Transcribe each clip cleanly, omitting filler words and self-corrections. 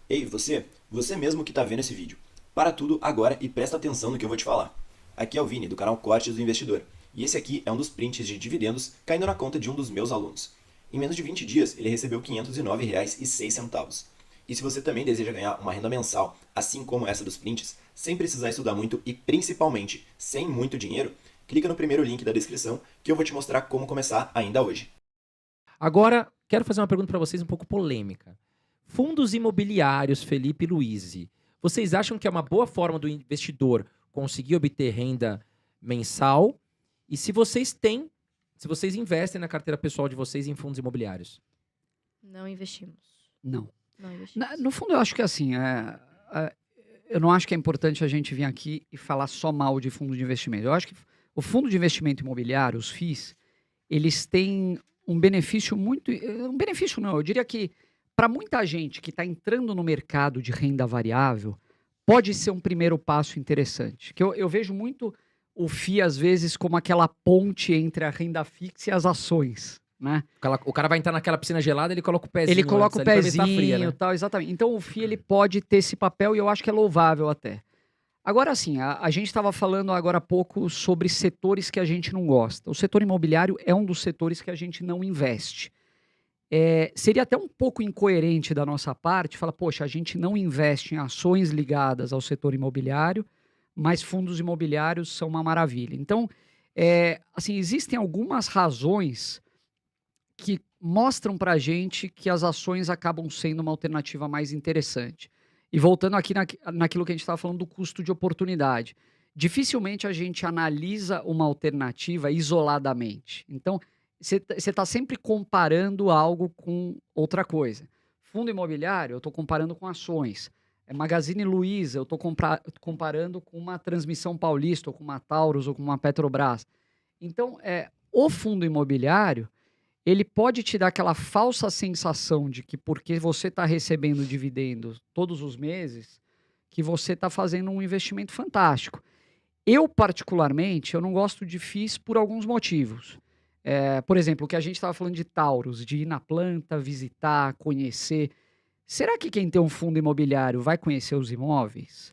Ei, você! Você mesmo que está vendo esse vídeo. Para tudo agora e presta atenção no que eu vou te falar. Aqui é o Vini, do canal Cortes do Investidor. E esse aqui é um dos prints de dividendos caindo na conta de um dos meus alunos. Em menos de 20 dias, ele recebeu R$ 509,06. E se você também deseja ganhar uma renda mensal, assim como essa dos prints, sem precisar estudar muito e principalmente sem muito dinheiro, clica no primeiro link da descrição que eu vou te mostrar como começar ainda hoje. Agora, quero fazer uma pergunta para vocês um pouco polêmica. Fundos imobiliários, Felipe e Luiz, vocês acham que é uma boa forma do investidor conseguir obter renda mensal? E se vocês investem na carteira pessoal de vocês em fundos imobiliários? Não investimos. Não. Não investimos. No fundo, eu acho que assim, eu não acho que é importante a gente vir aqui e falar só mal de fundo de investimento. Eu acho que o fundo de investimento imobiliário, os FIIs, eles têm um benefício muito... Um benefício não, eu diria que para muita gente que está entrando no mercado de renda variável, pode ser um primeiro passo interessante. Que eu vejo muito o FII, às vezes, como aquela ponte entre a renda fixa e as ações, né? O cara vai entrar naquela piscina gelada, ele coloca o pezinho. Ele coloca o antes, ali pra ver se tá pezinho fria, né? e tal, exatamente. Então o FII ele pode ter esse papel e eu acho que é louvável até. Agora sim, a gente estava falando agora há pouco sobre setores que a gente não gosta. O setor imobiliário é um dos setores que a gente não investe. Seria até um pouco incoerente da nossa parte falar, poxa, a gente não investe em ações ligadas ao setor imobiliário, mas fundos imobiliários são uma maravilha. Então, assim, existem algumas razões que mostram para a gente que as ações acabam sendo uma alternativa mais interessante. E voltando aqui naquilo que a gente estava falando do custo de oportunidade. Dificilmente a gente analisa uma alternativa isoladamente. Então, você está sempre comparando algo com outra coisa. Fundo imobiliário, eu estou comparando com ações. Magazine Luiza, eu estou comparando com uma Transmissão Paulista, ou com uma Taurus, ou com uma Petrobras. Então, o fundo imobiliário, ele pode te dar aquela falsa sensação de que porque você está recebendo dividendos todos os meses, que você está fazendo um investimento fantástico. Eu, particularmente, eu não gosto de FIIs por alguns motivos. Por exemplo, o que a gente estava falando de Taurus, de ir na planta, visitar, conhecer. Será que quem tem um fundo imobiliário vai conhecer os imóveis?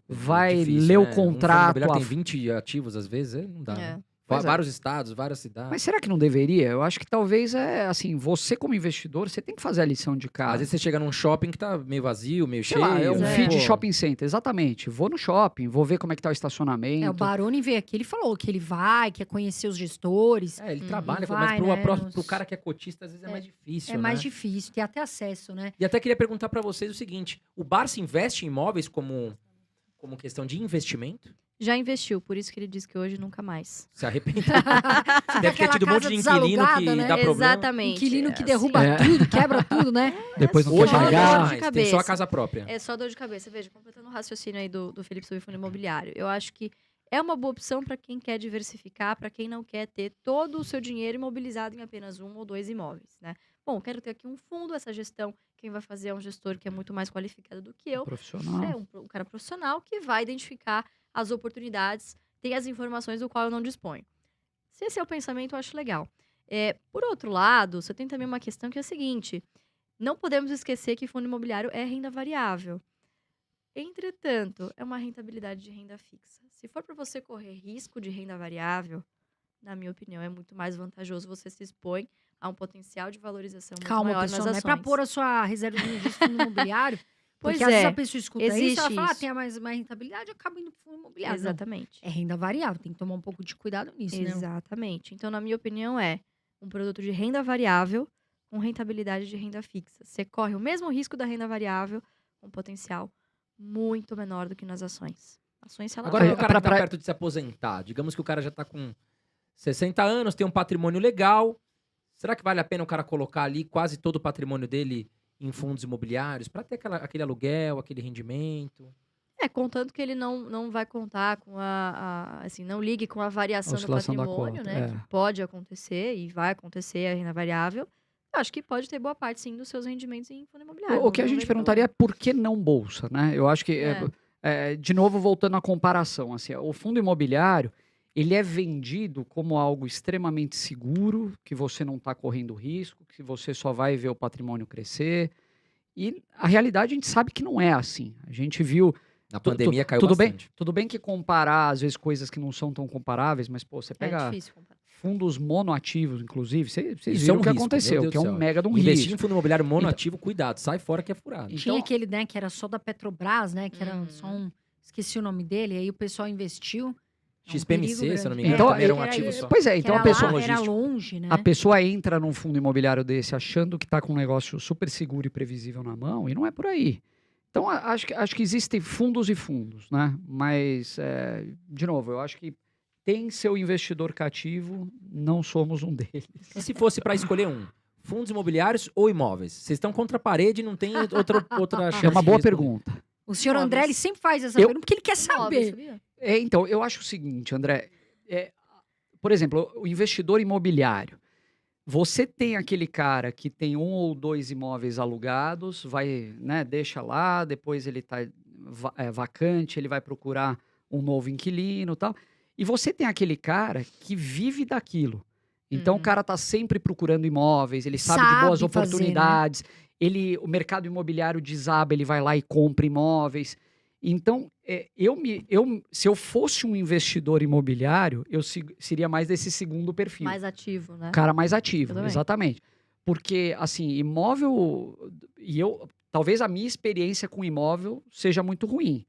Vai difícil, ler o né? Um fundo contrato? imobiliário tem 20 ativos, às vezes, não dá, né? Vários estados, várias cidades. Mas será que não deveria? Eu acho que talvez assim, você como investidor, você tem que fazer a lição de casa. Às vezes você chega num shopping que tá meio vazio, meio Sei cheio. lá, é um né? feed Pô, shopping center, exatamente. Vou no shopping, vou ver como é que tá o estacionamento. O Baroni veio aqui, ele falou que ele vai, quer conhecer os gestores. ele trabalha, vai, mas né, pro cara que é cotista, às vezes é mais difícil, É né? mais difícil, tem até acesso, né? E até queria perguntar pra vocês o seguinte, o Barça investe em imóveis como questão de investimento? Já investiu, por isso que ele disse que hoje nunca mais. Se arrependeu? Deve ter Aquela tido um monte casa de inquilino que desalugada, né? dá problema. Exatamente. Inquilino que é derruba assim. tudo, quebra tudo, né? Depois não Hoje quer não pagar. dá de mais, tem cabeça. só a casa própria. É só dor de cabeça. Veja, completando o raciocínio aí do Felipe sobre fundo imobiliário. Eu acho que é uma boa opção para quem quer diversificar, para quem não quer ter todo o seu dinheiro imobilizado em apenas um ou dois imóveis, né? Bom, quero ter aqui um fundo, essa gestão, quem vai fazer é um gestor que é muito mais qualificado do que eu. Profissional. É um cara profissional que vai identificar as oportunidades, tem as informações do qual eu não disponho. Se esse é o pensamento, eu acho legal. Por outro lado, você tem também uma questão que é a seguinte, não podemos esquecer que fundo imobiliário é renda variável. Entretanto, é uma rentabilidade de renda fixa. Se for para você correr risco de renda variável, na minha opinião, é muito mais vantajoso você se expõe a um potencial de valorização muito Calma, maior pessoal, nas não é ações. pra pôr a sua reserva de fundo imobiliário. Pois Porque às vezes é, a pessoa escuta isso, existe ela fala, isso. tem mais rentabilidade, acaba indo pro fundo imobiliário. Não, Exatamente. é renda variável, tem que tomar um pouco de cuidado nisso, né? Exatamente. Então, na minha opinião, é um produto de renda variável com rentabilidade de renda fixa. Você corre o mesmo risco da renda variável com potencial muito menor do que nas ações. Ações, sei lá, Agora, o cara que tá pra- perto de se aposentar, digamos que o cara já tá com 60 anos, tem um patrimônio legal, será que vale a pena o cara colocar ali quase todo o patrimônio dele em fundos imobiliários para ter aquele aluguel, aquele rendimento? contando que ele não vai contar com assim, não ligue com a variação do Oscilação da patrimônio, cota, né? Que pode acontecer e vai acontecer a renda variável. Eu acho que pode ter boa parte, sim, dos seus rendimentos em fundo imobiliário. O que a gente perguntaria é por que não bolsa, né? Eu acho que, de novo, voltando à comparação, assim, o fundo imobiliário, ele é vendido como algo extremamente seguro, que você não está correndo risco, que você só vai ver o patrimônio crescer, E a realidade a gente sabe que não é assim. A gente viu... Na pandemia caiu tudo bastante. Tudo bem que comparar, às vezes, coisas que não são tão comparáveis, mas, pô, você É pega difícil comparar. fundos monoativos, inclusive, vocês Isso viram é um o que risco, aconteceu, meu que é Deus um do céu. mega de um Investir em risco. fundo imobiliário monoativo, cuidado, sai fora que é furado. Tinha Então- aquele, né, que era só da Petrobras, né? Que era só um. Esqueci o nome dele, aí o pessoal investiu. É um XPMC, perigo se eu não me grande. engano, Então, também era um era ativo isso. só. Pois é, Que então era a pessoa... lá, era logístico. longe, né? A pessoa entra num fundo imobiliário desse achando que está com um negócio super seguro e previsível na mão, e não é por aí. Então, acho que existem fundos e fundos, né? Mas, de novo, eu acho que tem seu investidor cativo, não somos um deles. E se fosse para escolher um? Fundos imobiliários ou imóveis? Vocês estão contra a parede e não tem outra chance É uma de boa responder. pergunta. O senhor Imóveis. André, ele sempre faz essa Eu- pergunta porque ele quer Imóveis, saber. sabia? Então, eu acho o seguinte, André. Por exemplo, o investidor imobiliário. Você tem aquele cara que tem 1 ou 2 imóveis alugados, vai, né, deixa lá, depois ele está vacante, ele vai procurar um novo inquilino e tal. E você tem aquele cara que vive daquilo. Então, o cara está sempre procurando imóveis, ele sabe de boas Sabe fazer, né? oportunidades, o mercado imobiliário desaba, ele vai lá e compra imóveis. Então, se eu fosse um investidor imobiliário, eu seria mais desse segundo perfil. Mais ativo, né? O cara mais ativo, Eu também. exatamente. Porque, assim, imóvel... talvez a minha experiência com imóvel seja muito ruim.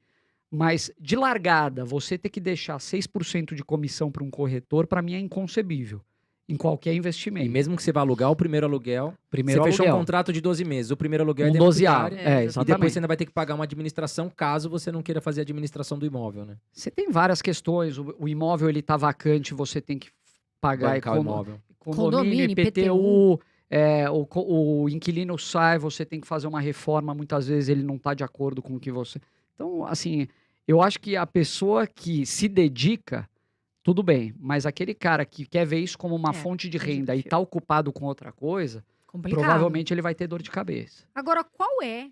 Mas, de largada, você ter que deixar 6% de comissão para um corretor, para mim é inconcebível. Em qualquer investimento. E mesmo que você vá alugar o primeiro aluguel, Primeiro você fechou um aluguel. contrato de 12 meses. O primeiro aluguel é Um dentro do dozeavo. IPTAR, É, É, E depois exatamente. você ainda vai ter que pagar uma administração caso você não queira fazer a administração do imóvel, né? Você tem várias questões. O imóvel, ele tá vacante, você tem que pagar Bancar o imóvel. condomínio, IPTU. O inquilino sai, você tem que fazer uma reforma. Muitas vezes ele não está de acordo com o que você... Então, assim, eu acho que a pessoa que se dedica, tudo bem. Mas aquele cara que quer ver isso como uma fonte de entendi o renda e perfil. está ocupado com outra coisa, Complicado. provavelmente ele vai ter dor de cabeça. Agora, qual é